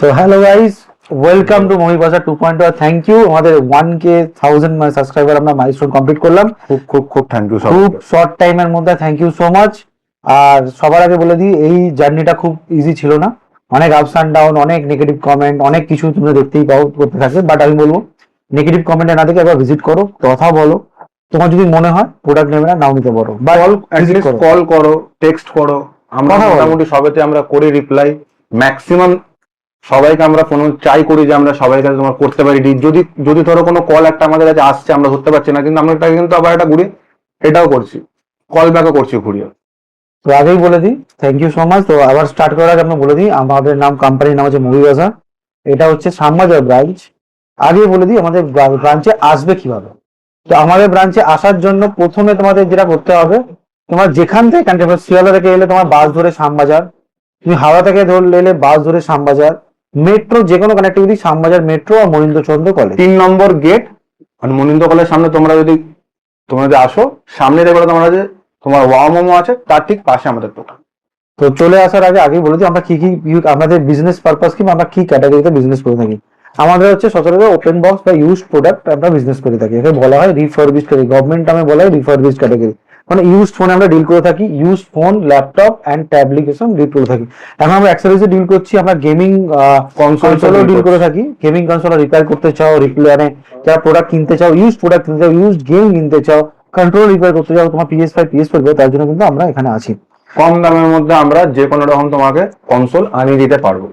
তো hello guys, welcome to মহি বাজার 2.0। Thank you, আমাদের 1K 1000 সাবস্ক্রাইবার আমরা মাইলস্টোন কমপ্লিট করলাম খুব থ্যাংক ইউ খুব শর্ট টাইমের মধ্যে। Thank you so much. আর সবার আগে বলে দিই, এই জার্নিটা খুব ইজি ছিল না, অনেক আপস অ্যান্ড ডাউন, অনেক নেগেটিভ কমেন্ট, অনেক কিছু তোমরা দেখতেই পাও করতে থাকবে। বাট আমি বলবো নেগেটিভ কমেন্টে না দেখে একবার ভিজিট করো, কথা বলো। তোমার যদি মনে হয় প্রোডাক্ট নেবে না, নাও নিতে পারো, বা কল করো, টেক্সট করো। আমরা মোটামুটি সবেতে আমরা করি রিপ্লাই। ম্যাক্সিমাম সবাইকে আমরা ফোন ট্রাই করি যে আমরা সবাই কাছে তোমার করতে পারি। যদি ধরো কোনো কল একটা আমাদের কাছে আসছে, আমরা ধরতে পারছি না, কিন্তু আমরা কিন্তু আবার এটা ঘুরে এটাও করছি, কল ব্যাকও করছি ঘুরিয়ে। তো আগেই বলে দিই, থ্যাংক ইউ সো মাচ। তো আবার স্টার্ট করার আগে আমরা বলে দিই, আমাদের নাম, কোম্পানির নাম হচ্ছে মুভি বাজার। এটা হচ্ছে শ্যামবাজার ব্রাঞ্চ। আগেই বলে দিই আমাদের ব্রাঞ্চে আসবে কিভাবে। তো আমাদের ব্রাঞ্চে আসার জন্য প্রথমে তোমাদের যেটা করতে হবে, তোমার যেখান থেকে শিয়ালদা থেকে এলে তোমার বাস ধরে শ্যামবাজার, তুমি হাওড়া থেকে ধরলে এলে বাস ধরে শ্যামবাজার, মেট্রো যে কোনো কানেক্টিভিটি শ্যামবাজার মেট্রো আর মনীন্দ্রচন্দ্র কলেজ 3 নম্বর গেট। মানে মনীন্দ্র কলেজের সামনে তোমরা যদি আসো, সামনে দেখবে তোমরা যে তোমার ওয়াও মোমো আছে, তার ঠিক পাশে আমাদের দোকান। তো চলে আসার আগে আগেই বলে দিই আমরা কি আমাদের বিজনেস পারপাস কি, আমরা কি ক্যাটাগরিতে বিজনেস করে থাকি। আমাদের হচ্ছে সচরাচর ওপেন বক্স বা ইউজ প্রোডাক্ট আমরা বিজনেস করে থাকি। একে বলা হয় রিফারবিশড ক্যাটাগরি, গভর্নমেন্ট নামে বলা হয় রিফারবিশড ক্যাটাগরি। মানে ইউজ ফোন আমরা ডিল করে থাকি, ইউজ ফোন, ল্যাপটপ অ্যান্ড ট্যাবলিকেশন ডিল করে থাকি। এখন আমরা অ্যাক্সেসরিজে ডিল করছি, আমরা গেমিং কনসোলও ডিল করে থাকি। গেমিং কনসোল রিপেয়ার করতে চাও, মানে যারা প্রোডাক্ট কিনতে চাও, ইউজ প্রোডাক্ট কিনতে চাও, ইউজ গেম কিনতে চাও, কন্ট্রোল রিপেয়ার করতে চাও, তোমার PS5 PS4, তার জন্য কিন্তু আমরা এখানে আছি। কম দামের মধ্যে আমরা যে কোনো রকম তোমাকে কনসোল আনিয়ে দিতে পারবো।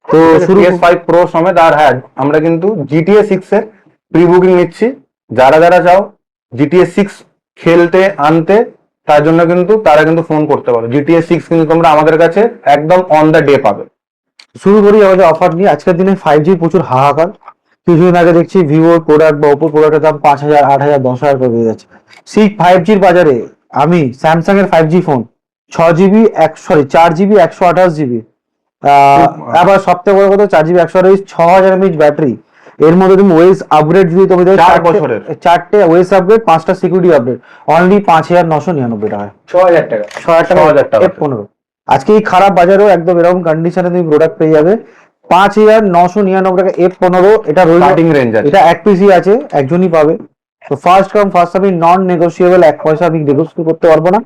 তো PS5 Pro সমেত। আর হ্যাঁ, আমরা কিন্তু GTA 6 এর প্রি বুকিং নিচ্ছি। যারা চাও GTA 6 খেলতে আনতে, তার জন্য কিন্তু তারা কিন্তু ফোন করতে পারো। GTA 6 কিন্তু তোমরা আমাদের কাছে একদম অন দ্য ডে পাবে। শুরু করি আমাদের অফার নিয়ে। আজকের দিনে 5G প্রচুর হাহাকার। কিছুদিন আগে দেখছি ভিভোর প্রোডাক্ট বা ওপোর প্রোডাক্টের দাম 5,000, 8,000, 10,000 করে দিয়ে যাচ্ছে। সেই 5Gর বাজারে আমি স্যামসাং এর 5G phone 6GB 4GB 128GB, আবার সবথেকে বড় কথা 4GB 128, 6000 mAh ব্যাটারি। এর মধ্যে তুমি ওয়েস আপগ্রেড যদি তুমি 4 বছরের 4টে ওয়েস আপগ্রেড, 5টা সিকিউরিটি আপগ্রেড, অনলি 5,999 টাকা, 6,000 টাকা, 6,000 টাকা F15। আজকে এই খারাপ বাজারেও একদম এরকম কন্ডিশনে তুমি প্রোডাক্ট পেয়ে যাবে 5,999 টাকা F15। এটা স্টার্টিং রেঞ্জ আছে, এটা এক পিসি আছে, একজনই পাবে। তো ফার্স্ট কাম ফার্স্ট সার্ভ, নন নেগোসিয়েবল, এক পয়সা আমি নেগোসিয়েট করতে পারবো না।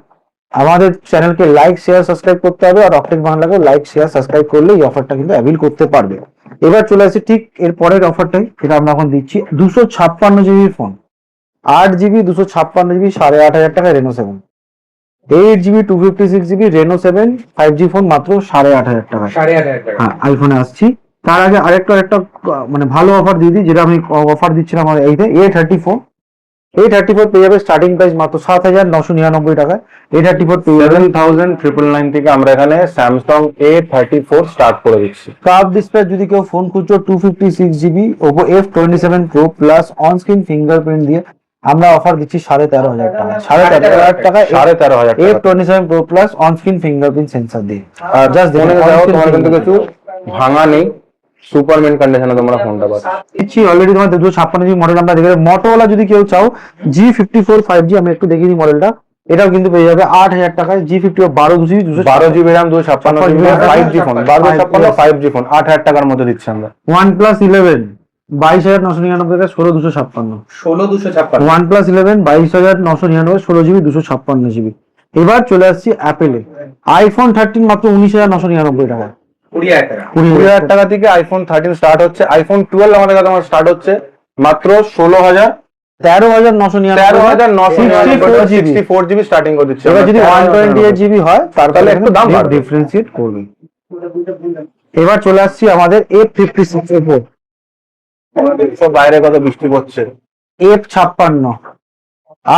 আমাদের চ্যানেলকে লাইক শেয়ার সাবস্ক্রাইব করতে হবে, আর অকটেক বাংলাকে লাইক শেয়ার সাবস্ক্রাইব করলে এই অফারটা কিন্তু অ্যাভেল করতে পারবে। এবার চলে আসছি ঠিক এর পরের অফারটাই, যেটা আমরা এখন দিচ্ছি। 256GB ফোন, 8GB 256GB, 8,500 টাকা Reno 7, 8GB 256GB Reno 7 5G phone মাত্র 8,500 টাকা। 8,500 টাকা। হ্যাঁ, আইফোনে আসছি। তার আগে আরেকটা মানে ভালো অফার দিয়ে দিই, যেটা আমি অফার দিচ্ছিলাম আমাদের এইতে। A34 পেয়ে যাবে স্টার্টিং প্রাইস মাত্র 7,999 টাকায়। A34 পেয়ে যাবে 7,999 থেকে আমরা এখানে স্যামসাং A34 স্টার্ট করে দিচ্ছি। কার্ভ ডিসপ্লে যদি কেউ ফোন খুঁজছো 256GB Oppo F27 Pro plus on screen fingerprint দিয়ে আমরা অফার দিচ্ছি 13,500 টাকা। 13,500 টাকা 13,500 F27 Pro plus on screen fingerprint sensor দিয়ে। আর জাস্ট মনে রাখো, তোমার কিন্তু কিছু ভাঙা নেই, সুপারম্যান কন্ডিশনে তোমরা ফোনটা পাচ্ছ। দিচ্ছি অলরেডি। তোমার 256GB মডেল আমরা দেখে, মোটোরোলা যদি কেউ চাও G54 5G, আমি একটু দেখিয়ে দিই মডেলটা। এটাও কিন্তু পেয়ে যাবে 8,000 টাকায়। G54 12GB RAM 256GB 5G phone, 1256 5G phone 8,000 টাকার মধ্যে দিচ্ছি আমরা। OnePlus 11 22,999 টাকা, 16,256। 16,256। OnePlus 11 22,999, 16GB 256GB। এবার চলে আসছি অ্যাপেলে। iPhone 13 মাত্র 19,999 টাকা। 20,000 টাকা। 20,000 টাকা থেকে iPhone 13 স্টার্ট হচ্ছে। iPhone 12 আমাদের কাছে স্টার্ট হচ্ছে মাত্র 13,999 স্টার্টিং করে দিচ্ছে। এবার যদি 128GB হয় তাহলে একটু দাম ডিফারেন্সিয়েট করবে। এবার চলে আসছি আমাদের F56 Oppo বাইরে কত বৃষ্টি পড়ছে। F56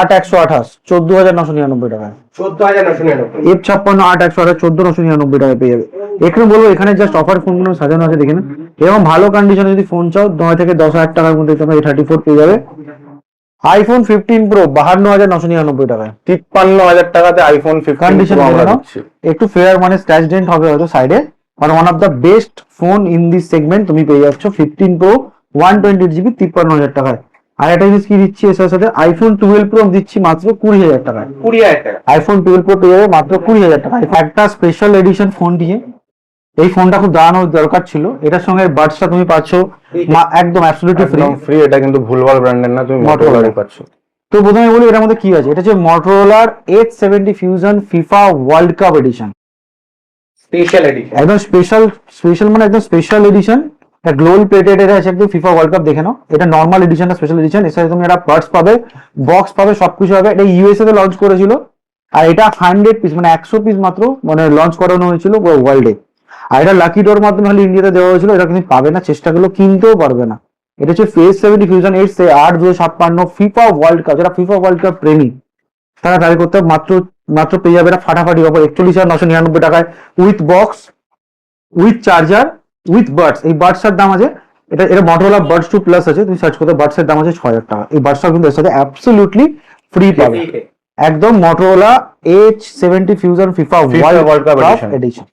8,128, 14,999 টাকা। 14,999। F56 8,128, 14,999 টাকা পেয়ে যাবে। এখানে বলবো, এখানে জাস্ট অফার ফোনগুলো সাজানো আছে দেখে না। এবং ভালো কন্ডিশনে যদি ফোন চাও 9 থেকে 10,000 টাকার মধ্যে তোমরা A34 পেয়ে যাবে। iPhone 15 Pro 52,999 টাকায়। 53,000 টাকাতে iPhone 15 কন্ডিশন Pro আমরা দিচ্ছি। একটু ফেয়ার, মানে স্ক্র্যাচ ডেন্ট হবে হয়তো সাইডে, আর one of the best phone in this segment তুমি পেয়ে যাচ্ছ 15 Pro 128GB 53,000 টাকায়। আর একটা জিনিস কি দিচ্ছি এর সাথে, iPhone 12 Pro দিচ্ছি মাত্র 20,000 টাকায়। 20,000 টাকা। iPhone 12 Pro পেয়ে যাবে মাত্র 20,000 টাকায়। একটা স্পেশাল এডিশন ফোন দিয়ে এই ফোনটা খুব দাঁড়ানোর দরকার ছিল, এটার সঙ্গে বাডসটা তুমি পাচ্ছ একদম অ্যাবসলিউটলি ফ্রি। একদম ফ্রি, এটা কিন্তু ভুলভাল ব্র্যান্ডের না, তুমি মোটরোলারই পাচ্ছ। তো প্রথমে বলি এটার মধ্যে কি আছে, এটা হচ্ছে মটোরোলার H70 fusion FIFA world cup edition, special edition. একদম স্পেশাল মানে একদম স্পেশাল এডিশন। এটা গ্লোবাল প্লেটেড, এটা আছে একদম ফিফা ওয়ার্ল্ড কাপ দেখে নাও। এটা নর্মাল এডিশনটা স্পেশাল এডিশন, এর সাথে তুমি একটা পার্টস পাবে, বক্স পাবে, সবকিছু হবে। এটা ইউএসএ তে লঞ্চ করেছিল, আর এটা 100 পিস মানে 100 পিস মাত্র মানে লঞ্চ করানো হয়েছিল ওয়ার্ল্ডে। আর এটা লাকি ডোর মাধ্যমে খালি ইন্ডিয়াতে দেওয়া হয়েছিল, এটা কিন্তু পাবে না, চেষ্টা করলেও কিনতেও পারবে না। এটা হচ্ছে H70 fusion 8/256 FIFA world cup, যারা ফিফা ওয়ার্ল্ড কাপ প্রেমী তারা ট্রাই করতে হবে। মাত্র পেয়ে যাবে এটা ফাটাফাটি অফার 41,999 টাকায়, with box, with charger, with Buds. এই বাডসটার দাম আছে, এটা মটোরোলা বাডস 2 প্লাস আছে, তুমি সার্চ করতে, বাডসের দাম আছে 6,000 টাকা। এই বাডসটা কিন্তু এর সাথে অ্যাবসলিউটলি ফ্রি পাবে, একদম Motorola H70 fusion FIFA world cup edition.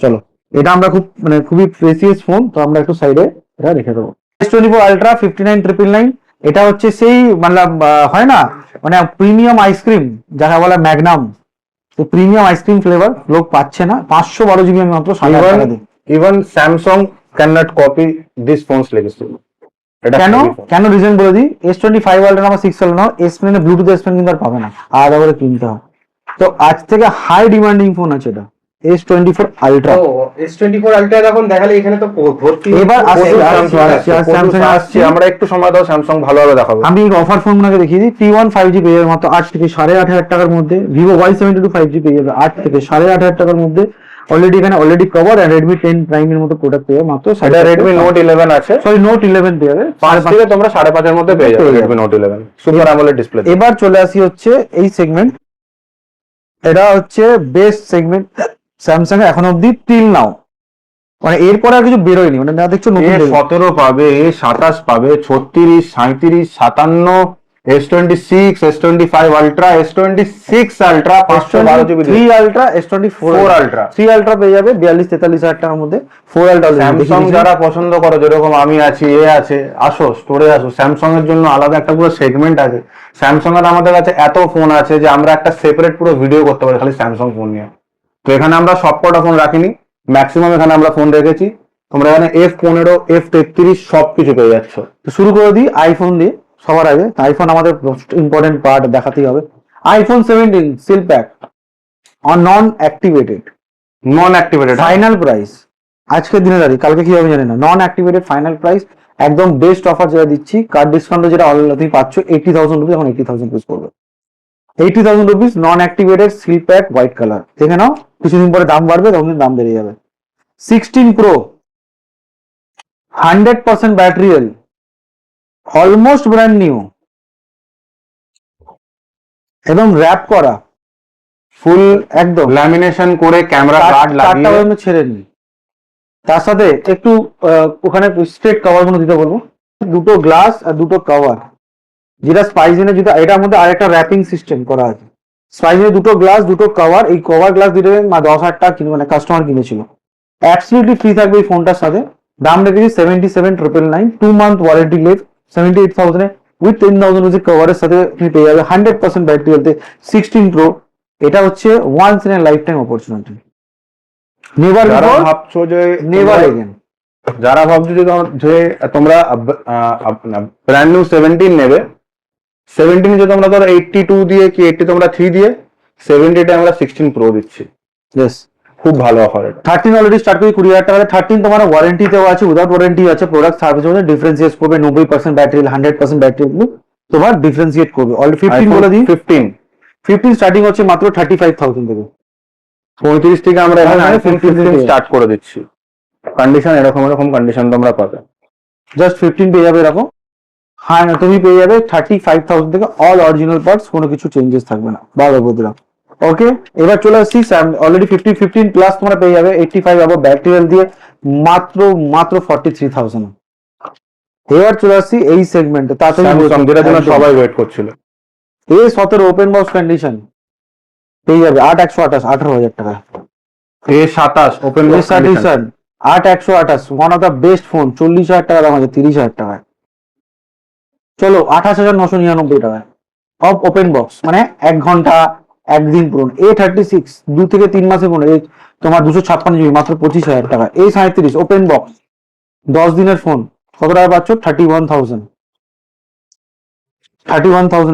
চলো, এটা আমরা খুবই প্রেসিয়াস ফোন, তো আমরা একটু সাইডে এটা রেখে দেবো। S24 আলট্রা 59,999, এটা হচ্ছে সেই মানে হয় না মানে প্রিমিয়াম আইসক্রিম যাকে বলে ম্যাগনাম, তো প্রিমিয়াম আইসক্রিম ফ্লেভার লোক পাচ্ছে না। 512 জিবি আমি মাত্র 7,000 টাকা দিই। Even Samsung can not copy this phones legacy. কেন রিজন বলে দিই, S25 আলট্রা আমার 6 না, S pen bluetooth S pen কিন্তু আর পাবে না, আলাদা করে কিনতে হবে। তো আজ থেকে হাই ডিমান্ডিং ফোন আছে এটা S24 আলট্রা। ও S24 আলট্রা যখন দেখালে এখানে তো ভর্তি। এবার স্যামসাং আসছে, আমরা একটু সময় দাও, স্যামসাং ভালোভাবে দেখাবো। আমি অফার ফোন গুলোকে দেখিয়ে দিই। T1 5G পেয়ে যাবে মাত্র 8 থেকে 8,500 টাকার মধ্যে। Vivo Y72 5G পেয়ে যাবে 8 থেকে 8,500 টাকার মধ্যে। অলরেডি কভার, আর Redmi 10 Prime এর মতো প্রোডাক্ট পেয়ে যাবে মাত্র। এটা Redmi Note 11 আছে, সরি Note 11 পেয়ে যাবে 5 থেকে তোমরা 5.5 এর মধ্যে পেয়ে যাবে Redmi Note 11 super AMOLED display. এবার চলে আসি হচ্ছে এই সেগমেন্ট, এটা হচ্ছে বেস্ট সেগমেন্ট স্যামসাং এর এখন অবধি টিল নাও, মানে এরপরে আর কিছু বেরোয়নি, মানে না দেখছো নতুন A17 পাবে, A27 পাবে, 36, 37, 57, S26, S25 ultra, S26 ultra 512 GB, 3 ultra, S24 ultra, 3 ultra পেয়ে যাবে 42-43,000 টাকার মধ্যে। 4 আলট্রা স্যামসাং যারা পছন্দ করো, যেরকম আমি আছি, আছে, আসো স্টোরে আসো, স্যামসাং এর জন্য আলাদা একটা পুরো সেগমেন্ট আছে। স্যামসাং এর আমাদের কাছে এত ফোন আছে যে আমরা একটা সেপারেট পুরো ভিডিও করতে পারি খালি স্যামসাং ফোন নিয়ে। তো এখানে আমরা সবকটা ফোন রাখিনি, ম্যাক্সিমাম এখানে আমরা ফোন রেখেছি। তোমরা এখানে F15, F33 সবকিছু পেয়ে যাচ্ছ। তো শুরু করে দিই আইফোন দিয়ে সবার আগে। আইফোন আমাদের ইম্পর্টেন্ট পার্ট দেখাতেই হবে। iPhone 17 seal pack on non activated final price আজকের দিনে দাঁড়িয়ে, কালকে কি হবে জানি না। নন অ্যাক্টিভেটেড ফাইনাল প্রাইস, একদম বেস্ট অফার যেটা দিচ্ছি, কার্ড ডিসকাউন্টে যেটা অলরেডি তুমি পাচ্ছ 80,000 রুপিস, এখন 80,000 রুপিস পড়বে। 80,000 rupees non activated seal pack white colour, দেখে নাও। কিছুদিন পরে দাম বাড়বে, তখন দাম বেড়ে যাবে। 16 Pro 100% battery health, almost brand new, এবং র্যাপ করা ফুল, একদম ল্যামিনেশন করে ক্যামেরা গার্ড লাগিয়ে ছেড়ে নি। তার সাথে একটু ওখানে স্ট্রেট কভার গুলো দিতে বলবো, দুটো গ্লাস আর দুটো কভার, যেটা স্পাইসিনের যেটা এটার মধ্যে আরেকটা র্যাপিং সিস্টেম করা আছে। স্পাইসিনের দুটো গ্লাস, দুটো কভার, এই কভার গ্লাস দিতে 10,000 টাকা কিনে, মানে কাস্টমার কিনেছিল। অ্যাবসলিউটলি ফ্রি থাকবে এই ফোনটার সাথে। দাম রেখেছি 77,999, 2 মান্থ ওয়ারেন্টি লেভ 78,000 এ, উইথ 10,000 রুপিস কভারের সাথে তুমি পেয়ে যাবে 100% ব্যাটারি হেলথে 16 Pro। এটা হচ্ছে once in a lifetime opportunity, never যারা বিফোর ভাবছো যে নেভার এগেন। যারা ভাবছো যে তোমরা ব্র্যান্ড নিউ 17 নেবে, 17 যে তোমরা ধরো 82 দিয়ে কি 80 তোমরা 3 দিয়ে, 70 আমরা 16 Pro দিচ্ছি। ইয়েস, খুব ভালো অফার এটা। 13 অলরেডি স্টার্ট করি 20,000 টাকা। 13 তোমার ওয়ারেন্টিতেও আছে, উইদাউট ওয়ারেন্টি আছে। প্রোডাক্ট সার্ভিস মধ্যে ডিফারেন্সিয়েট করবে, 90% ব্যাটারি, 100% ব্যাটারি তোমার ডিফারেন্সিয়েট করবে। অলরেডি 15 বলে দিই, 15 স্টার্টিং হচ্ছে মাত্র 35,000 থেকে। 35 থেকে আমরা এখানে হ্যাঁ, iPhone 15 স্টার্ট করে দিচ্ছি। কন্ডিশন এরকম কন্ডিশন তোমরা পাবে। জাস্ট 15 পেয়ে যাবে এরকম। হ্যাঁ, তুমি পেয়ে যাবে 35,000 থেকে, অল অরিজিনাল পার্টস, কোনো কিছু চেঞ্জেস থাকবে না। বারবার বললাম। ওকে, এবার চলে আসছি অলরেডি 15 প্লাস তোমরা পেয়ে যাবে 85 আবার ব্যাটারি হেলথ দিয়ে মাত্র 43,000। এবার চলে আসছি এই সেগমেন্টে, তাড়াতাড়ি যেটার জন্য সবাই ওয়েট করছিল। A17 ওপেন বক্স কন্ডিশন পেয়ে যাবে 8,128, 18,000 টাকা। A27 open box condition 8,128, one of the best phone, 40,000 টাকা দাম আছে, 30,000 টাকায়। চলো 28,999 টাকায় অফ ওপেন বক্স, মানে 1 ঘন্টা একদিন পুরনো। A36 2 থেকে 3 মাসে পুরনো, এই তোমার 256 GB মাত্র 25,000 টাকা। A37 ওপেন বক্স 10 দিনের ফোন কত টাকা পাচ্ছ? 31,000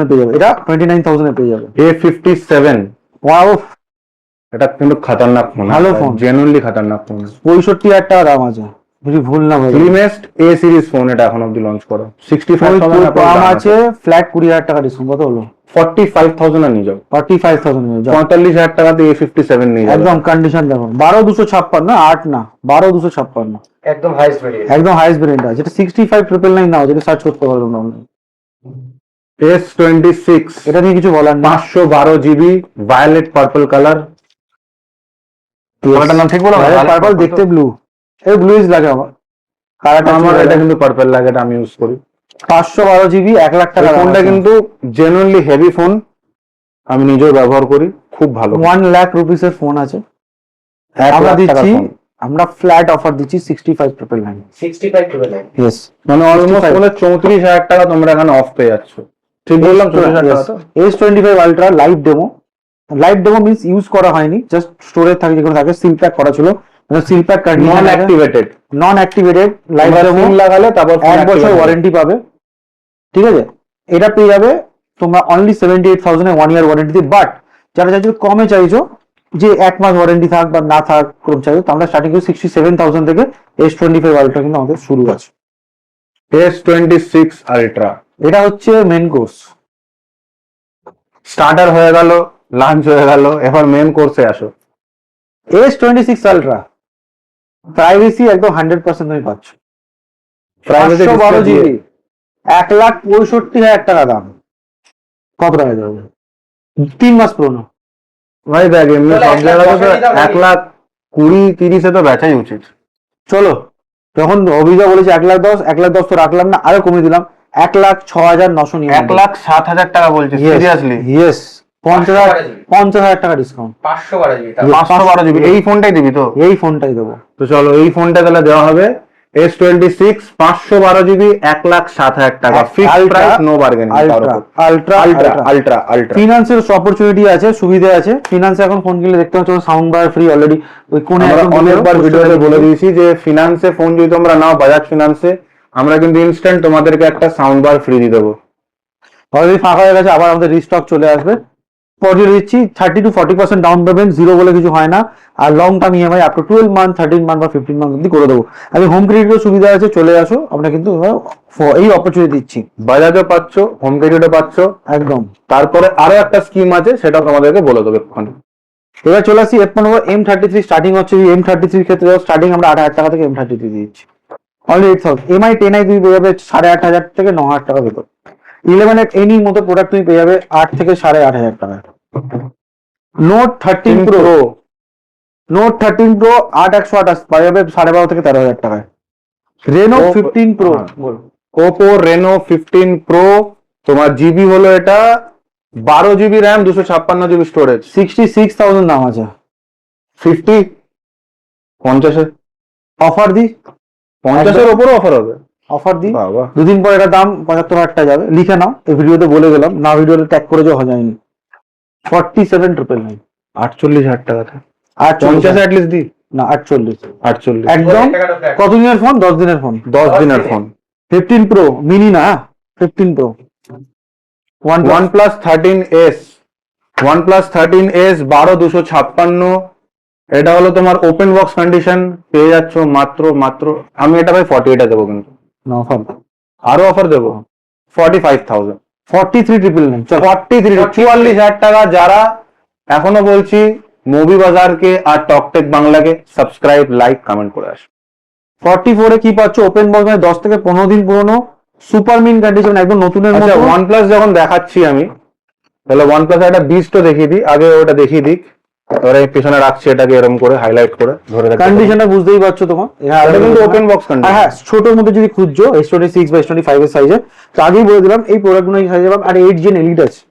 পেয়ে যাবে। এটা 29,000 পেয়ে যাবে। A57 ওয়াও, এটা কিন্তু খাতারনাক ফোন, ভালো ফোন। জেনুইনলি খাতারনাক ফোন। 65,000 টাকা দাম আছে, যদি ভুল না হয়। ফিল্মেস্ট A সিরিজ ফোন এটা এখন অবধি লঞ্চ করো, 65,000 দাম আছে, ফ্ল্যাট 20,000 টাকা ডিসকাউন্ট, কত হলো? 45,000 নিয়ে যাও, 45,000 45,000 টাকাতে A57 নিয়ে যাও। একদম কন্ডিশন দেখো, 12,256, 8 না 12,256, একদম হাইস্ট ভেরিয়েন্ট। একদম হাইস্ট ভেরিয়েন্ট আছে, যেটা 65,999 নাও, যেটা সার্চ করতে পারো তোমরা online। S26 এটা নিয়ে কিছু বলার নেই। 512 GB ভায়োলেট পার্পল কালার। কালারটার নাম ঠিক বলো? পার্পল দেখতে ব্লু, এই ব্লুইজ লাগে আমার কালারটা। আমার এটা কিন্তু পার্পল লাগে, এটা আমি ইউজ করি। 512 GB 1 লাখ টাকা ফোনটা কিন্তু জেনুইনলি হেভি ফোন, আমি নিজেও ব্যবহার করি, খুব ভালো। 1 লাখ রুপিস এর ফোন আছে। 1 আমরা লাখ টাকার দিচ্ছি, ফোন। আমরা ফ্ল্যাট অফার দিচ্ছি 65,999। 65,999। ইয়েস, মানে অলমোস্ট 34,000 টাকা তোমরা এখানে অফ পেয়ে যাচ্ছ। ঠিক বললাম? 34,000 টাকা তো? S25 ultra live demo. Live demo means use করা হয়নি, জাস্ট স্টোরেজ থাকে, যেগুলো থাকে সিল প্যাক করা ছিল, সিল প্যাক নন অ্যাক্টিভেটেড, নন অ্যাক্টিভেটেড লাইভ ডেমো। সিম লাগালে তারপর 1 বছর ওয়ারেন্টি পাবে, ঠিক আছে? এটা পেয়ে যাবে তোমরা অনলি 78,000 এ 1 ইয়ার ওয়ারেন্টি দিয়ে। বাট যারা চাইছো কমে চাইছো, যে 1 মাস ওয়ারেন্টি থাক বা না থাক কম চাইছো, তো আমরা স্টার্টিং করি 67,000 থেকে। S25 আলট্রা কিন্তু আমাদের শুরু আছে। S26 আলট্রা এটা হচ্ছে মেন কোর্স। স্টার্টার হয়ে গেল, লাঞ্চ হয়ে গেল, এবার মেন কোর্সে আসো। S26 আলট্রা প্রাইভেসি একদম 100% তুমি পাচ্ছ। প্রাইভেসি 512 GB 1,65,000 টাকা দাম। কত টাকা যাবে? 3 মাস পুরনো। ভাই দেখ, এমনি চলো, সব 1,10,000 জায়গায় তো দাও, 1,20,30 তো বেচাই উচিত। চলো, যখন অভিযোগ বলেছে 1,10,000, 1,10,000 তো রাখলাম না, আরো কমিয়ে দিলাম 1,06,999। 1,07,000 টাকা বলছিস? সিরিয়াসলি? ইয়েস, 50,000 টাকা ডিসকাউন্ট। 512 GB। 512 GB এই ফোনটাই দিবি তো? এই ফোনটাই দেবো। তো চলো, এই ফোনটা তাহলে দেওয়া হবে। S26 512 GB 1,07,000 টাকা, fixed price, no bargaining. Ultra ultra ultra ultra ultra ফিনান্সের অপরচুনিটি আছে, সুবিধা আছে। ফিনান্সে এখন ফোন কিনলে দেখতে পাচ্ছ সাউন্ড বার ফ্রি অলরেডি। ওই কোনে আমরা একদম অনেকবার ভিডিওতে বলে দিয়েছি যে ফিনান্সে ফোন যদি তোমরা নাও, বাজাজ ফিনান্সে, আমরা কিন্তু ইনস্ট্যান্ট তোমাদেরকে একটা সাউন্ড বার ফ্রি দিয়ে দেবো। অলরেডি ফাঁকা হয়ে গেছে, আবার আমাদের রিস্টক চলে আসবে। পরে দিচ্ছি 30 to 40% ডাউন পেমেন্ট, জিরো বলে কিছু হয় না। আর long term EMI up to 12 month, 13 month বা 15 মান্থ অব্দি করে দেবো। আমি হোম ক্রেডিটের সুবিধা আছে, চলে আসো। আমরা কিন্তু এই অপরচুনিটি দিচ্ছি। বাজাজও পাচ্ছ, হোম ক্রেডিটও পাচ্ছ, একদম। তারপরে আরো একটা স্কিম আছে, সেটা তোমাদেরকে বলে দেবো এক্ষুনি। এবার চলে আসি F15 M33 স্টার্টিং হচ্ছে। M33 ক্ষেত্রে স্টার্টিং আমরা 8,000 টাকা থেকে M33 দিচ্ছি, অনলি 8,000। MI 10i তুমি পেয়ে যাবে 8,500 থেকে 9,000 টাকা ভেতর। 11 এর এনি মতো প্রোডাক্ট তুমি পেয়ে যাবে 8 থেকে 8,500 টাকা। নোট 13 প্রো, নোট 13 প্রো 8,128 পাওয়া যাবে 12,500 থেকে 13,000 টাকায়। Reno 15 pro, Oppo Reno 15 pro, তোমার জিবি হলো এটা 12 GB র্যাম, 256 GB স্টোরেজ, 66,000 দাম আছে। 50 অফার দি, 50-এর উপরে অফার হবে। অফার দি, বাবা, দুদিন পর এটা দাম 75,000 টাকা যাবে। লিখে নাও, এই ভিডিওতে বলে গেলাম না, ভিডিওতে ট্যাগ করে যাওয়া যায়নি। 47,999। 48,000 টাকা। আর 50 অ্যাটলিস্ট দি না, 48 48 একদম। কত দিনের ফোন? 10 দিনের ফোন। 10 দিনের ফোন। 15 প্রো মিনি না, 15 pro. OnePlus 13s, OnePlus 13s 12,256, এটা হলো তোমার ওপেন বক্স কন্ডিশন, পেয়ে যাচ্ছ মাত্র আমি এটা ভাই 48 দেবো, কিন্তু অফার আরো অফার দেবো 45,000। 43,999। চল 44,000 টাকা। যারা এখনো বলছি মুভি বাজারকে আর টকটেক বাংলাকে সাবস্ক্রাইব, লাইক, কমেন্ট করে আসো। 44 এ কি পাচ্ছ? ওপেন বক্স মানে 10 থেকে 15 দিন পুরনো, সুপার মিন কন্ডিশন, একদম নতুনের আচ্ছা, মতো। OnePlus যখন দেখাচ্ছি আমি, তাহলে OnePlus একটা বিস্ট দেখিয়ে দিই, আগে ওটা দেখিয়ে দিক, এবারে পেছনে রাখছি এটাকে এরকম করে হাইলাইট করে ধরে রাখছি। কন্ডিশনটা বুঝতেই পারছো তোমার। এটা কিন্তু ওপেন বক্স কন্ডিশন। হ্যাঁ, ছোটর মধ্যে যদি খুঁজছো S26 বা S25 এর সাইজে, তো আগেই বলে দিলাম এই প্রোডাক্টগুলো এই সাইজে পাবে। আর 8 Gen এলিট আছে।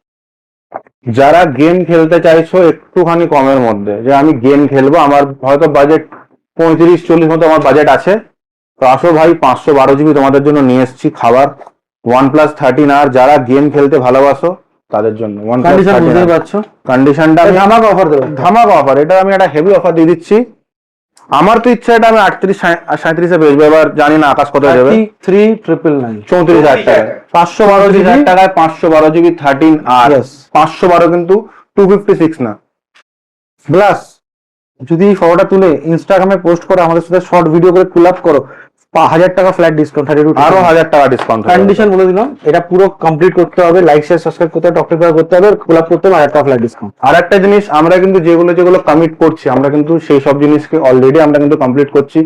যারা গেম খেলতে চাইছো একটুখানি কমের মধ্যে, যে আমি গেম খেলবো, আমার হয়তো বাজেট 35-40 মতো আমার বাজেট আছে, তো আসো ভাই, 512 GB তোমাদের জন্য নিয়ে এসেছি খাবার, OnePlus 13R। যারা গেম খেলতে ভালোবাসো তাদের জন্য কন্ডিশন বুঝতেই পারছো, কন্ডিশনটা আমি ধামাকা অফার দেবো। ধামাকা অফার, এটা আমি একটা হেভি অফার দিয়ে দিচ্ছি। আমার তো ইচ্ছা এটা আমি 38-37 বেচবো, এবার জানি না আকাশ কত দেবে। 33,999 34,000 টাকা, 512 34,000 জিবি টাকায় 512 জিবি 13 আর Yes. 512 কিন্তু 256 না। প্লাস যদি ফটোটা তুলে ইনস্টাগ্রামে পোস্ট করো, আমাদের সাথে শর্ট ভিডিও করে পুল আপ করো, 1000 টাকা ফ্ল্যাট ডিসকাউন্ট, আরো 1000 টাকা ডিসকাউন্ট। কন্ডিশন বলে দিলাম, এটা পুরো কমপ্লিট করতে হবে, লাইক শেয়ার সাবস্ক্রাইব করতে হবে, টপ টিপ করতে হবে, পুল আপ করতে হবে, 1000 টাকা ফ্ল্যাট ডিসকাউন্ট। আর একটা জিনিস, আমরা কিন্তু যেগুলো কমিট করছি, আমরা কিন্তু সেই সব জিনিসকে অলরেডি আমরা কিন্তু কমপ্লিট করছি।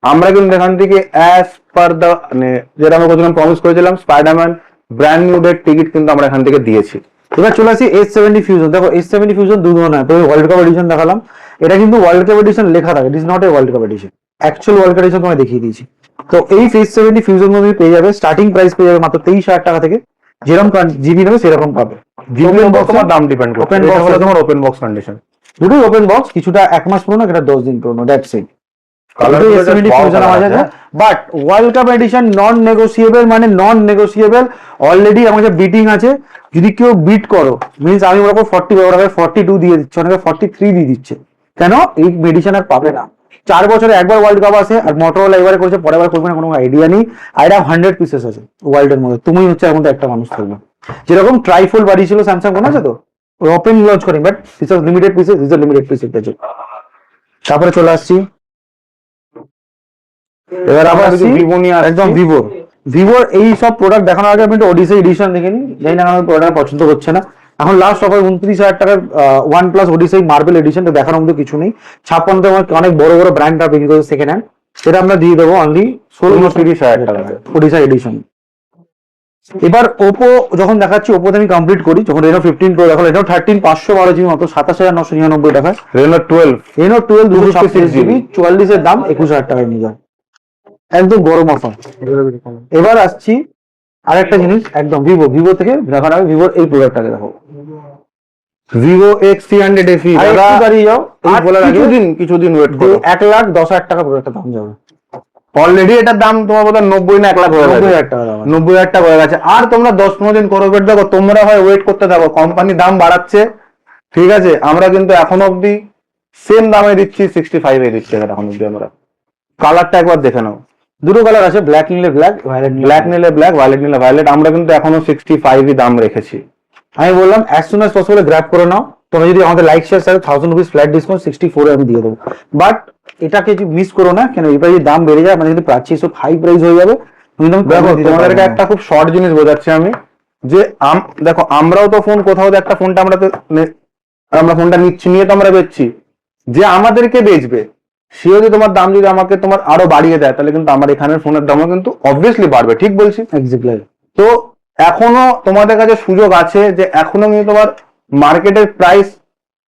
আমরা কিন্তু এখান থেকে অ্যাজ পার দ্য মানে যেটা আমরা কতজন প্রমিস করেছিলাম, spiderman brand new date ticket কিন্তু আমরা এখান থেকে দিয়েছি। এবার চলে আসি S70 ফিউশন। দেখো S70 ফিউশন দু ধরনের, তো ওয়ার্ল্ড কাপ এডিশন দেখালাম, এটা কিন্তু ওয়ার্ল্ড কাপ এডিশন লেখা থাকে, it is not a world cup edition, actual world cup edition তোমায় দেখিয়ে দিয়েছি। তো এই S70 ফিউশন তুমি পেয়ে যাবে, স্টার্টিং প্রাইস পেয়ে যাবে মাত্র 23,000 টাকা থেকে, যেরকম জিবি নেবে সেরকম পাবে। জিবি তোমার দাম ডিপেন্ড করে, Open এটা box হলো আছে। তোমার ওপেন বক্স কন্ডিশন। দুটোই ওপেন বক্স, কিছুটা 1 মাস পুরনো, এটা 10 দিন পুরনো, দ্যাটস ইট। Colour দুটোই গুলো S70 just wow fusion colour আছে, আছে। But world cup edition non negotiable, মানে নন নেগোসিয়েবল। অলরেডি আমাদের বিটিং আছে, যদি কেউ বিট করো মিন্স আমি ওরকম 40 ওরা 42 দিয়ে দিচ্ছে, অনেকে 43 দিয়ে দিচ্ছে, কেন এই মেডিসিন আর পাবে না। 4 বছরে একবার ওয়ার্ল্ড কাপ আসে, আর মোটরোলা এবারে করেছে, পরের বার করবে না, কোনো আইডিয়া নেই। আর এটা 100 পিসেস আছে ওয়ার্ল্ডের মধ্যে, তুমি হচ্ছে এর মধ্যে একটা মানুষ থাকবে। যেরকম ট্রাইফোল বাড়ি ছিল স্যামসাং, মনে আছে তো, ওপেন লঞ্চ করেন, but this are limited pieces, this are limited pieces. তারপরে চলে আসছি, এবার আবার আসছি ভিভো নিয়ে আসছি। একদম ভিভোর এই সব প্রোডাক্ট দেখানোর আগে আমি একটু ওডিসি এডিশন দেখে নিই, জানি না আমার প্রোডাক্ট পছন্দ করছে না। এখন লাস্ট অফার 29,000 টাকার OnePlus ওডিসি মার্বেল এডিশন, তো দেখানোর মধ্যে কিছু নেই। 56 আমার অনেক বড় বড় ব্র্যান্ডটা বিক্রি করে সেকেন্ড হ্যান্ড, সেটা আমরা দিয়ে দেবো অনলি 29,000 টাকা ওডিসি এডিশন। এবার ওপো যখন দেখাচ্ছি, ওপোতে আমি কমপ্লিট করি, যখন রেনো 15 প্রো দেখো, রেনো 13 512 জিবি মাত্র 27,999 টাকা, রেনো 12 রেনো 12 256 GB, জিবি 44 এর দাম 21,000 টাকায় নিয়ে যায়, একদম গরম অফার। এবার আসছি আরেকটা জিনিস, একদম ভিভো থেকে দেখার আগে ভিভোর এই প্রোডাক্টটাকে দেখো, ভিভো X300 FE। আর দাদা একটু দাঁড়িয়ে যাও, এই আর বলার আগে কিছুদিন ওয়েট করো। 1,10,000 টাকা প্রোডাক্টের দাম যাবে, অলরেডি এটার দাম তোমার বোধহয় 90 না 1 লাখ হয়ে গেছে, 90,000 টাকা দাম আছে। 90,000 টাকা হয়ে গেছে। আর তোমরা 10-15 দিন করে ওয়েট দেখো, তোমরা হয় ওয়েট করতে থাকো, কোম্পানি দাম বাড়াচ্ছে, ঠিক আছে, আমরা কিন্তু এখন অবধি সেম দামে দিচ্ছি, 65 এ দিচ্ছি এখন অবধি আমরা। কালারটা একবার দেখে নাও, দুটো কালার আছে, ব্ল্যাক নিলে ব্ল্যাক, ভায়োলেট ব্ল্যাক নিলে ব্ল্যাক, ভায়োলেট নিলে ভায়োলেট। আমরা কিন্তু এখনো 65 দাম রেখেছি। আমি বললাম as soon as possible grab করে নাও। তোমরা যদি আমাদের লাইক শেয়ার সাথে 1000 রুপিস ফ্ল্যাট ডিসকাউন্ট 64 আমি দিয়ে দেবো, বাট এটাকে মিস করো না, কেন এই প্রাইসে দাম বেড়ে যায়, মানে কিন্তু পারচেজ সব হাই প্রাইস হয়ে যাবে। দেখো তোমাদেরকে একটা খুব শর্ট জিনিস বোঝাচ্ছি আমি, যে দেখো আমরাও তো ফোন কোথাও একটা ফোনটা আমরা ফোনটা নিচ্ছি, নিয়ে তো আমরা বেচছি, যে আমাদেরকে বেচবে সে যদি তোমার দাম যদি আমাকে তোমার আরো বাড়িয়ে দেয়, তাহলে কিন্তু আমার এখানের ফোনের দামও কিন্তু অবভিয়াসলি বাড়বে, ঠিক বলছি? এক্স্যাক্টলি। তো এখনো তোমাদের কাছে সুযোগ আছে, যে এখনো কিন্তু তোমার মার্কেটের প্রাইস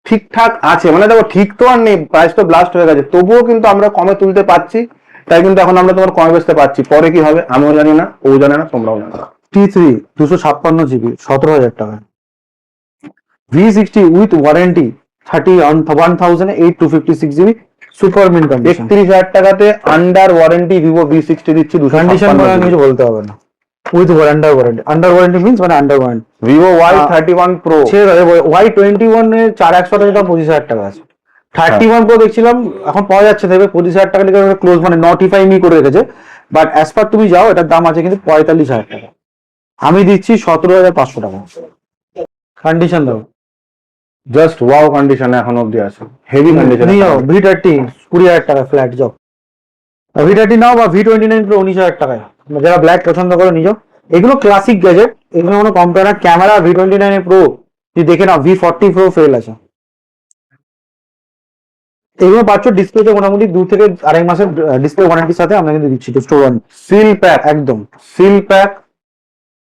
ঠিকঠাক আছে, মানে দেখো ঠিক তো আর নেই, প্রাইস তো ব্লাস্ট হয়ে গেছে, তবুও কিন্তু আমরা কমে তুলতে পারছি, তাই কিন্তু এখন আমরা তোমার কমে বেচতে পারছি। পরে কি হবে আমিও জানি না, ও জানে না, তোমরাও জানো না। T3 256 জিবি 17,000 টাকা, V60 with warranty 1,856 GB, super mint condition. 31,000 টাকাতে আন্ডার ওয়ারেন্টি ভিভো V60 দিচ্ছি, কন্ডিশন করে কিছু বলতে হবে না, উইথ আন্ডার ওয়ারেন্টি মিন্স মানে under warranty. Vivo Y31 Pro Y21 এর 4100 টাকা, 25,000 টাকা আছে। 31 Pro দেখছিলাম এখন পাওয়া যাচ্ছে, দেখবে 25,000 টাকা লিখে ক্লোজ, মানে নটিফাই মি করে রেখেছে, বাট অ্যাজ পার তুমি যাও এটার দাম আছে কিন্তু 45,000 টাকা, আমি দিচ্ছি 17,500 টাকা। কন্ডিশন দাও, জাস্ট ওয়াও কন্ডিশনে এখন অবধি আছে, হেভি কন্ডিশন। নিয়ে যাও V30 20,000 টাকা ফ্ল্যাট, যাও V30 নাও, বা V29 Pro 19,000 টাকায়, যারা ব্ল্যাক পছন্দ করো নিয়ে যাও। এগুলো ক্লাসিক গ্যাজেট, এগুলো কোনো কম্পেয়ার। ক্যামেরা V29 Pro যদি দেখে নাও, V40 Pro ফেল আছে, এগুলো পাচ্ছ ডিসপ্লেতে মোটামুটি 2 থেকে 2.5 মাসের ডিসপ্লে ওয়ারেন্টির সাথে আমরা কিন্তু দিচ্ছি। স্টোর ওয়ান সিল প্যাক, একদম seal pack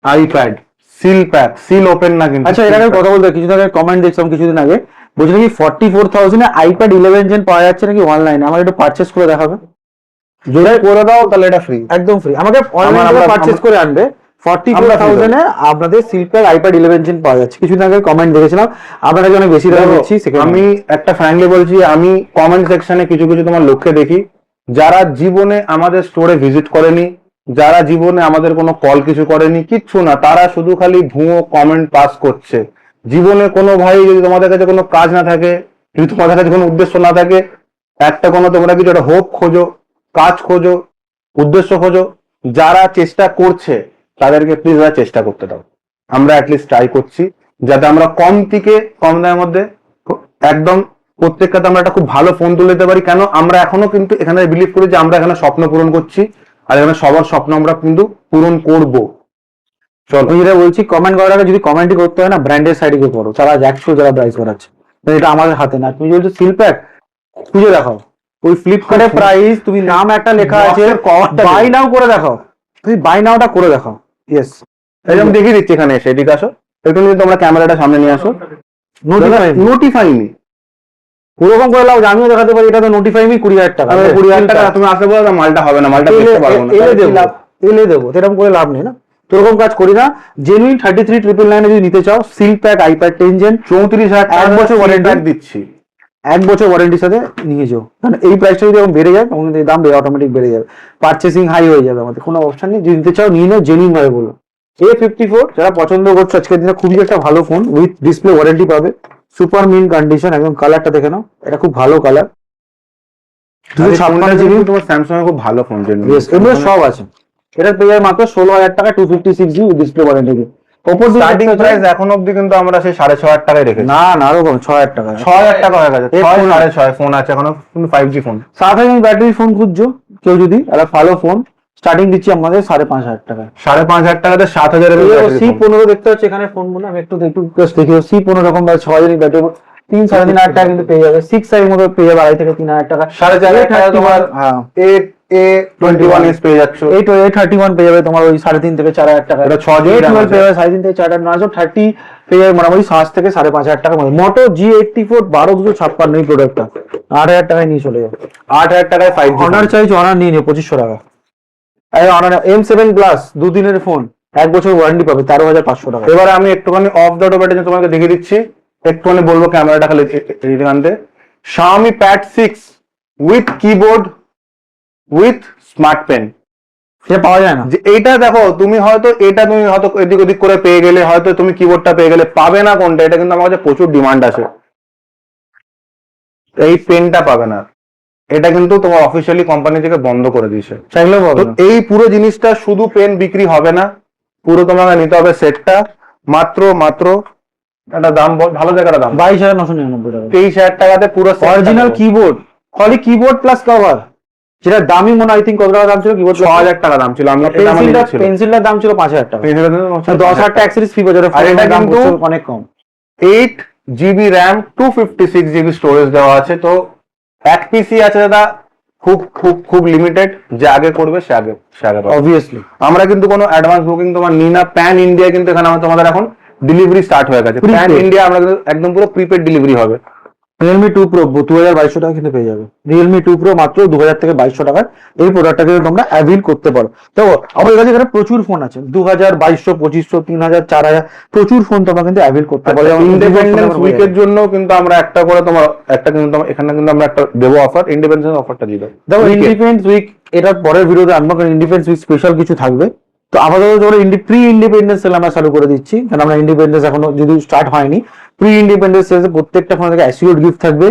iPad, seal pack, seal open না কিন্তু। আচ্ছা, এর আগে কথা বলতে কিছুদিন আগে কমেন্ট দেখছিলাম, কিছুদিন আগে বলছি নাকি 44,000 এ iPad 11 জেন পাওয়া যাচ্ছে নাকি অনলাইনে, আমার একটু পারচেস করে দেখাবে, যদি করে দাও তাহলে এটা ফ্রি, একদম ফ্রি। আমাকে অনলাইনে পারচেস করে আনবে, 44,000 এ আপনাদের সিলপ্যাক iPad 11 জেন পাওয়া যাচ্ছে। কিছুদিন আগে কমেন্ট দেখেছিলাম, আপনারা অনেক বেশি দামে দিচ্ছি। আমি একটা ফ্র্যাঙ্কলি বলছি, আমি কমেন্ট সেকশনে কিছু কিছু তোমার লোককে দেখি যারা জীবনে আমাদের স্টোরে ভিজিট করেনি, যারা জীবনে আমাদের কোনো কল কিছু করেনি, কিচ্ছু না, তারা শুধু খালি ভুয়ো কমেন্ট পাস করছে। জীবনে কোনো ভাই যদি তোমাদের কাছে কোনো কাজ না থাকে, যদি তোমাদের কাছে কোনো উদ্দেশ্য না থাকে, একটা কোনো তোমরা কিছু একটা হোপ খোঁজো, কাজ খোঁজো, উদ্দেশ্য খোঁজো, যারা চেষ্টা করছে তাদেরকে প্লিজ চেষ্টা করতে দাও। আমরা অ্যাটলিস্ট ট্রাই করছি যাতে আমরা কম থেকে কম দামের মধ্যে একদম প্রত্যেকটাতে আমরা একটা খুব ভালো ফোন তুলে দিতে পারি। কেন আমরা এখনো কিন্তু এখানে বিলিভ করি যে আমরা এখানে স্বপ্ন পূরণ করছি, আর এখানে সবার স্বপ্ন আমরা কিন্তু পূরণ করব। চলো, আমি যেটা বলছি, কমেন্ট করার আগে যদি কমেন্টই করতে হয় না, ব্র্যান্ডের সাইডে গিয়ে করো, যারা জ্যাকশো যারা প্রাইস করাচ্ছে, এটা আমাদের হাতে না। তুমি বলছো সিলপ্যাক, খুঁজে দেখাও ওই ফ্লিপকার্টের প্রাইস, তুমি নাম একটা লেখা আছে, বাই নাও করে দেখাও, তুমি বাই নাওটা করে দেখাও। ইয়েস, এই আমি দেখিয়ে দিচ্ছি এখানে এসে, এদিকে আসো একটু, যদি তোমরা ক্যামেরাটা সামনে নিয়ে আসো। নোটিফাই মি ওরকম করে লাও যে আমিও দেখাতে পারি, এটা তো নোটিফাই মি 20,000 টাকা। 20,000 টাকা তুমি আসতে বলো, মালটা হবে না, মালটা দেখতে পারবো না, এলে দেবো, এরকম করে লাভ নেই না, তো ওরকম কাজ করি না। জেনুইন 33,999 যদি নিতে চাও, সিলপ্যাক আইপ্যাড 10 জেন 34,000 এক বছর ওয়ারেন্টি দিচ্ছি, 1 বছর ওয়ারেন্টির সাথে নিয়ে যাও। কারণ এই প্রাইসটা যদি এখন বেড়ে যায়, তখন কিন্তু এই দাম অটোমেটিক বেড়ে যাবে, পারচেসিং হাই হয়ে যাবে, আমাদের কোনো অপশন নেই। যদি নিতে চাও নিয়ে নাও, জেনুইন ভাবে বলো। A54 যারা পছন্দ করছো আজকের দিনে, খুবই একটা ভালো ফোন, উইথ ডিসপ্লে ওয়ারেন্টি পাবে, সুপার মিন কন্ডিশন, একদম কালারটা দেখে নাও, এটা খুব ভালো কালার। 256 জিবি, তোমার স্যামসাং খুব ভালো ফোন, এগুলো সব আছে। এটা পেয়ে যাবে মাত্র 16,000 টাকা, 256 জিবি ডিসপ্লে ওয়ারেন্টি। ওপর স্টার্টিং প্রাইস এখন অবধি কিন্তু আমরা সেই 6,500 টাকায় রেখেছি। না না, আরো কম, 6,000 টাকা, 6,000 টাকা হয়ে গেছে, 6,500 ফোন আছে এখনো, কিন্তু 5G ফোন। 7,000 ব্যাটারি ফোন খুঁজছো কেউ যদি, একটা ভালো ফোন স্টার্টিং দিচ্ছি আমাদের 5,500 টাকা। 5,500 টাকাতে 7,000 C15 দেখতে হচ্ছে এখানে ফোনগুলো, আমি একটু দেখি। C15 রকম বা 6,000 ব্যাটারি, 3-3,500 টাকা কিন্তু পেয়ে যাবে। 6 এর মধ্যে পেয়ে যাবে 2,500 থেকে 3,000 টাকা। 4,500 টাকা তোমার A21s পেয়ে যাচ্ছ। A31 পেয়ে যাবে তোমার ওই 3,500 থেকে 4,000 টাকা। এটা 6GB A12 পেয়ে যাবে 3,500 থেকে 4,000, 930 পেয়ে যাবে মোটামুটি 7 থেকে 5,500 টাকা মধ্যে। মোটো G84 12,256 এই প্রোডাক্টটা 8,000 টাকায় নিয়ে চলে যাবে। 8,000 টাকায় 5G অনার চাইছো, অনার নিয়ে নিও 2,500 টাকা। অনার M7 প্লাস 2 দিনের ফোন, 1 বছর ওয়ারেন্টি পাবে, 13,500 টাকা। এবারে আমি একটুখানি অফ দ্য টপ এটা তোমাকে দেখিয়ে দিচ্ছি, একটুখানি বলবো ক্যামেরাটা খালি এখানে। Xiaomi Pad 6 with keyboard with smart pen, এটা পাওয়া যায় না। যে এইটা দেখো, তুমি হয়তো এদিক ওদিক করে পেয়ে গেলে, হয়তো তুমি কিবোর্ডটা পেয়ে গেলে, পাবে না কোনটা, এটা কিন্তু আমার কাছে প্রচুর ডিমান্ড আছে। এই পেনটা পাবে না, এটা কিন্তু তোমার অফিসিয়ালি কোম্পানি থেকে বন্ধ করে দিয়েছে। চাইলেও পাবে তো না। এই পুরো জিনিসটা শুধু পেন বিক্রি হবে না, পুরো তোমাকে নিতে হবে সেটটা, মাত্র একটা দাম ভালো জায়গাটা দাম 22,999 টাকা। 23,000 টাকাতে পুরো অরিজিনাল কিবোর্ড, খালি কিবোর্ড প্লাস কভার, যেটা দামি মনে হয়, কত টাকা দাম ছিল কিবোর্ড? 6,000 টাকা দাম ছিল। আমি পেন্সিলটার দাম ছিল 5,000 টাকা, 10,000 টাকা অ্যাক্সেসরিজ ফ্রি বাজারে। আর এটা দাম কিন্তু অনেক কম। 8GB RAM 256GB স্টোরেজ দেওয়া আছে। তো এক পিসি আছে দাদা, খুব খুব খুব লিমিটেড, যে আগে করবে সে আগে পাবে। অবভিয়াসলি আমরা কিন্তু কোনো অ্যাডভান্স বুকিং তোমার নিই না। প্যান ইন্ডিয়া কিন্তু এখানে তোমাদের এখন ডেলিভারি স্টার্ট হয়ে গেছে। প্যান ইন্ডিয়া আমরা কিন্তু একদম পুরো প্রিপেড ডেলিভারি হবে। Realme 2 Pro 2,200 টাকা কিন্তু পেয়ে যাবে। Realme 2 Pro মাত্র 2,000 থেকে 2,200 টাকায় এই প্রোডাক্টটা কিন্তু তোমরা অ্যাভেল করতে পারো। তো আমাদের কাছে এখানে প্রচুর ফোন আছে, 2,000, 2,200, 2,500, 3,000, 4,000, প্রচুর ফোন তোমরা কিন্তু অ্যাভেল করতে পারো। ইন্ডিপেন্ডেন্স উইকের জন্য কিন্তু আমরা একটা করে তোমার একটা কিন্তু এখানে কিন্তু আমরা একটা দেবো অফার, ইন্ডিপেন্ডেন্স অফারটা দিয়ে দেবো। দেখো ইন্ডিপেন্ডেন্স উইক এটার পরের ভিডিওতে আমরা ইন্ডিপেন্ডেন্স উইক স্পেশাল কিছু থাকবে। তো আমাদের প্রি ইন্ডিপেন্ডেন্স সেল আমরা চালু করে দিচ্ছি, কারণ আমরা ইন্ডিপেন্ডেন্স এখনো যদি স্টার্ট হয়নি। প্রি ইন্ডিপেন্ডেন্স সেলসে প্রত্যেকটা ফোন থেকে অ্যাসিওর গিফট থাকবে,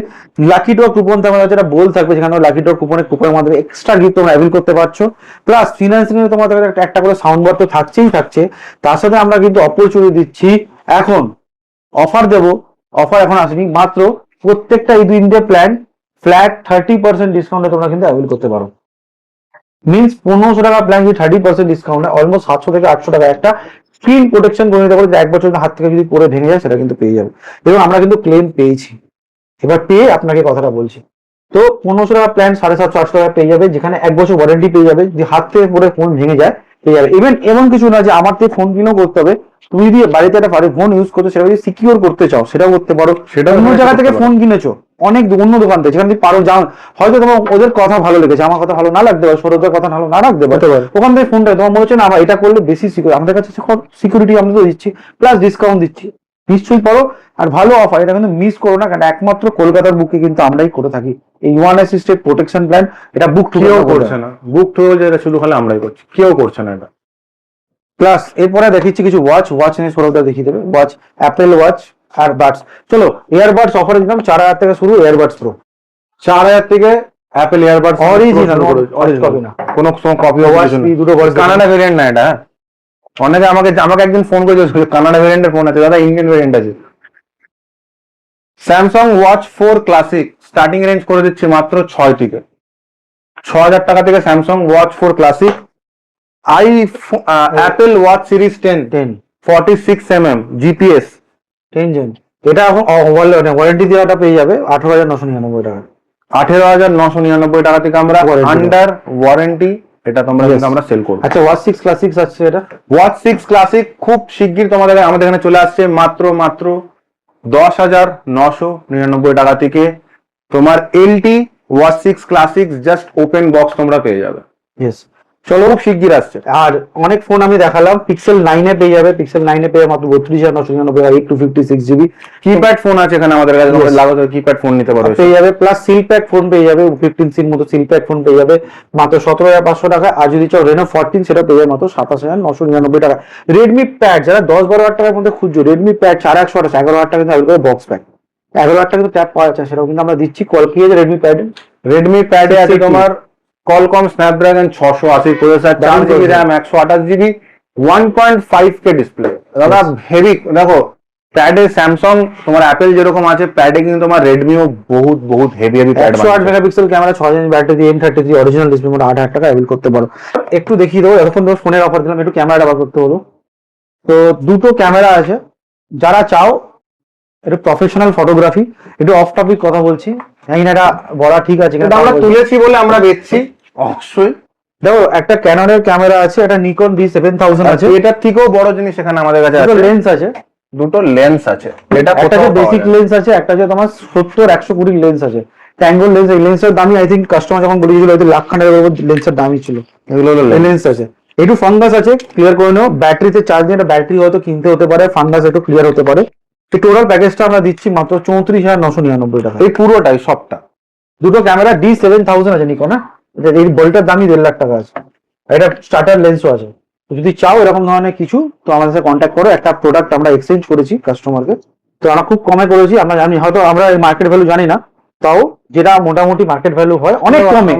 লাকি ড্র কুপন থাকবে, যেটা বল থাকবে, যেখানে লাকি ড্র কুপনের মাধ্যমে এক্সট্রা গিফট তোমরা অ্যাভেল করতে পারছো। প্লাস ফিনান্সিং এ তোমাদের একটা করে সাউন্ড বার তো থাকছে। তার সাথে আমরা কিন্তু অপরচুনিটি দিচ্ছি, এখন অফার দেবো, অফার এখন আসেনি, মাত্র প্রত্যেকটা এই 2 ইন্ডিয়া প্ল্যান ফ্ল্যাট 30% ডিসকাউন্টে তোমরা কিন্তু অ্যাভেল করতে পারো। মিনস 1,500 টাকা প্ল্যান যদি 30% ডিসকাউন্টে অলমোস্ট 700 থেকে 800 টাকা একটা স্ক্রিন প্রোটেকশন করে নিতে পারো, যে 1 বছর হাত থেকে যদি পরে ভেঙে যায় সেটা কিন্তু পেয়ে যাবে। এবং আমরা কিন্তু ক্লেম পেয়েছি, এবার পেয়ে আপনাকে কথাটা বলছি। তো 1,500 টাকা প্ল্যান 750-800 টাকা পেয়ে যাবে, যেখানে 1 বছর ওয়ারেন্টি পেয়ে যাবে, যে হাত থেকে পরে ফোন ভেঙে যায় পেয়ে যাবে। ইভেন এমন কিছু না যে আমার থেকে ফোন কিনেও করতে হবে, তুমি যদি বাড়িতে একটা ফোন ইউজ করছো, সেটা যদি সিকিউর করতে চাও সেটাও করতে পারো। সেটা অন্য জায়গা থেকে ফোন কিনেছো, অনেক অন্য দোকান থেকে, যেখানে পারো যাও, হয়তো তোমার ওদের কথা ভালো লেগেছে, আমার কথা ভালো না লাগতে পারে, সৌরভের কথা ভালো না লাগতে পারে, ওখান থেকে ফোনটা তোমার মনে হচ্ছে না আমার এটা করলে বেশি সিকিউর, আমাদের কাছে সিকিউরিটি আমরা তো দিচ্ছি, প্লাস ডিসকাউন্ট দিচ্ছি, নিশ্চয়ই পারো। আর ভালো অফার, এটা কিন্তু মিস করো না, কারণ একমাত্র কলকাতার বুকে কিন্তু আমরাই করে থাকি এই ওয়ান অ্যাসিস্টেড প্রোটেকশন প্ল্যান, এটা বুক টু কেউ করছে না, বুক টু যেটা শুধু খালি আমরাই করছি, কেউ করছে না এটা। প্লাস এরপরে দেখিচ্ছি কিছু ওয়াচ নিয়ে সৌরভদা দেখিয়ে দেবে। ওয়াচ, অ্যাপেল ওয়াচ আর বাডস। চলো ইয়ারবাডস অফার দিলাম 4000 থেকে শুরু, ইয়ারবাডস প্রো 4000 থেকে অ্যাপেল ইয়ারবাডস অরিজিনাল কপি না, কোনো কপি দুটো ভয়েস কানাডা ভেরিয়েন্ট না এটা। হ্যাঁ, অনেকে আমাকে একদিন ফোন করে কানাডা ভেরিয়েন্টের ফোন আছে দাদা, ইন্ডিয়ান ভেরিয়েন্ট আছে। Samsung watch 4 classic starting range করে দিচ্ছি মাত্র 6 থেকে 6000 টাকা থেকে Samsung watch 4 classic. Apple watch series 10 46mm GPS 10 জন, এটা এখন ওয়ারেন্টি দেওয়াটা পেয়ে যাবে 18999 টাকা। 18999 টাকা থেকে আমরা Warranty আন্ডার ওয়ারেন্টি এটা তোমরা কিন্তু আমরা সেল করবো। আচ্ছা ওয়াচ 6 ক্লাসিক আছে, এটা ওয়াচ 6 ক্লাসিক খুব শিগগির তোমাদের আমাদের এখানে চলে আসছে মাত্র 10,999 টাকা থেকে। তোমার LT watch 6 classic just open box তোমরা পেয়ে যাবে। ইয়েস, চলো খুব শিগগির আসছে। আর অনেক ফোন আমি দেখালাম, পিক্সেল 9 এ পেয়ে যাবে, পিক্সেল 9 এ পেয়ে মাত্র 32,999 টাকা, 8 256 GB কিপ্যাড ফোন আছে এখানে আমাদের কাছে, Yes. লাগাতে কিপ্যাড ফোন নিতে পারো। পেয়ে যাবে। প্লাস সিলপ্যাক ফোন পেয়ে যাবে, 15 সির মতো সিলপ্যাক ফোন পেয়ে যাবে মাত্র 17,500 টাকা। আর যদি চাও রেনো 14 সেটা পেয়ে যাবে মাত্র 27,999 টাকা। রেডমি প্যাড যারা 10-12 হাজার টাকার মধ্যে খুঁজছো, রেডমি প্যাড 428 11,000 টাকা কিন্তু অ্যাভেলেবল বক্স প্যাক, 11,000 টাকা কিন্তু ট্যাপ পাওয়া যাচ্ছে, সেটাও কিন্তু আমরা দিচ্ছি। কল কি আছে রেডমি প্যাড? রেডমি প্যাডে আছে 680 তোমার Qualcomm Snapdragon 680 processor, 4GB RAM, 128GB, 1.5K display. দাদা হেভি, দেখো প্যাডে স্যামসাং তোমার অ্যাপেল যেরকম আছে, প্যাডে কিন্তু তোমার রেডমিও বহুত heavy pad. 108 megapixel camera, 6 battery দিয়ে M33 অরিজিনাল ডিসপ্লে মোট 8,000 টাকা অ্যাভেল করতে পারো। একটু দেখিয়ে দেবো, এখন তো ফোনের অফার দিলাম, একটু ক্যামেরাটা বার করতে হলো। তো দুটো ক্যামেরা আছে, যারা চাও একটু প্রফেশনাল ফটোগ্রাফি, একটু অফ টপিক কথা বলছি, জানি না এটা বলা ঠিক আছে কিনা, আমরা তুলেছি বলে আমরা বেচছি অবশ্যই। দেখো একটা ক্যাননের ক্যামেরা আছে, একটা নিকন D7000 আছে, এটার থেকেও বড় জিনিস এখানে আমাদের কাছে আছে, লেন্স আছে, দুটো লেন্স আছে। এটা একটা যে বেসিক লেন্স আছে, একটা যে তোমার 70-120 লেন্স আছে, ট্যাঙ্গল লেন্স। এই লেন্সের দামই আই থিঙ্ক কাস্টমার যখন বলেছিল হয়তো লাখ খানেক লেন্সের দামই ছিল। এগুলো লেন্স আছে, একটু ফাঙ্গাস আছে, ক্লিয়ার করে নাও। ব্যাটারিতে চার্জ দিয়ে ব্যাটারি হয়তো কিনতে হতে পারে, ফাঙ্গাস একটু ক্লিয়ার হতে পারে। এই টোটাল প্যাকেজটা আমরা দিচ্ছি মাত্র 34,999 টাকা। এই পুরোটাই সবটা। দুটো ক্যামেরা D7000 আছে নিকন, এই বলটার দামই 1.5 লাখ টাকা আছে। এটা স্টার্টার লেন্সও আছে। তো যদি চাও এরকম ধরনের কিছু, তো আমাদের সাথে কন্ট্যাক্ট করো। একটা প্রোডাক্ট আমরা এক্সচেঞ্জ করেছি কাস্টমারকে, তো আমরা খুব কমে করেছি। আমরা জানি হয়তো আমরা মার্কেট ভ্যালু জানি না, তাও যেটা মোটামুটি মার্কেট ভ্যালু হয় অনেক কমে,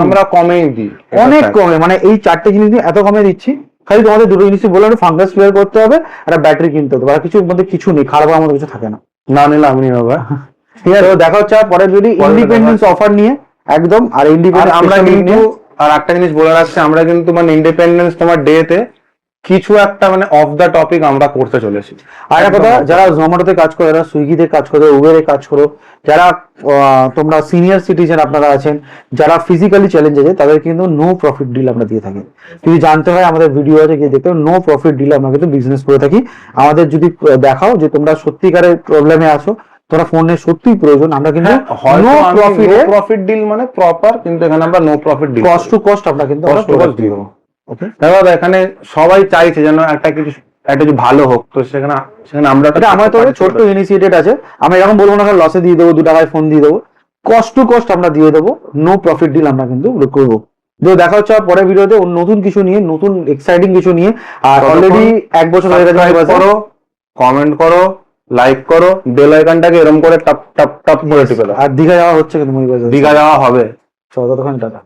আমরা কমেই দিই, অনেক কমে। মানে এই 4টে জিনিস দিয়ে এত কমে দিচ্ছি। খালি তোমাদের দুটো জিনিসই বললাম, ফাঙ্গাস ক্লিয়ার করতে হবে, একটা ব্যাটারি কিনতে হবে, আর কিছুর মধ্যে কিছু নেই, খারাপ আমাদের কিছু থাকে না। না নিলে আমি নিয়ে নেবো। ঠিক আছে, তো দেখা হচ্ছে পরের যদি ইন্ডিপেন্ডেন্স অফার নিয়ে একদম। আর ইন্ডিপেন্ডেন্স আমরা কিন্তু আর একটা জিনিস বলে রাখছি, আমরা কিন্তু মানে ইন্ডিপেন্ডেন্স তোমার ডে তে কিছু একটা মানে অফ দা টপিক আমরা করতে চলেছি। আর একটা কথা, যারা জোম্যাটোতে কাজ করো, যারা সুইগিতে কাজ করো, উবেরে কাজ করো, যারা তোমরা সিনিয়র সিটিজেন আপনারা আছেন, যারা ফিজিক্যালি চ্যালেঞ্জ আছে, তাদের কিন্তু নো প্রফিট ডিল আমরা দিয়ে থাকি। যদি জানতে হয় আমাদের ভিডিও আছে গিয়ে দেখতে, নো প্রফিট ডিল আমরা কিন্তু বিজনেস করে থাকি। আমাদের যদি দেখাও যে তোমরা সত্যিকারের প্রবলেমে আছো, তোমরা ফোনের সত্যি প্রয়োজন, আমরা কিন্তু নো প্রফিট ডিল মানে প্রপার, কিন্তু এখানে আমরা no profit deal, cost to cost আমরা কিন্তু দিয়ে দেবো। ওকে দাদা, এখানে সবাই চাইছে যেন একটা কিছু ভালো হোক, তো সেখানে আমরা এটা আমার তো ছোট্ট ইনিশিয়েটিভ আছে। আমি এরকম বলবো না লসে দিয়ে দেবো, 2 টাকায় ফোন দিয়ে দেবো, কস্ট টু কস্ট আমরা দিয়ে দেবো, নো প্রফিট ডিল আমরা কিন্তু করবো। তো দেখা হচ্ছে পরের ভিডিওতে নতুন কিছু নিয়ে, নতুন এক্সাইটিং কিছু নিয়ে। আর অলরেডি 1 বছর হয়ে গেছে, করো, কমেন্ট করো, লাইক করো, বেল আইকনটাকে এরকম করে টপ টপ টপ করে টিপে দাও। আর দীঘা যাওয়া হচ্ছে কিন্তু, দীঘা যাওয়া হবে। ততক্ষণ টাটা।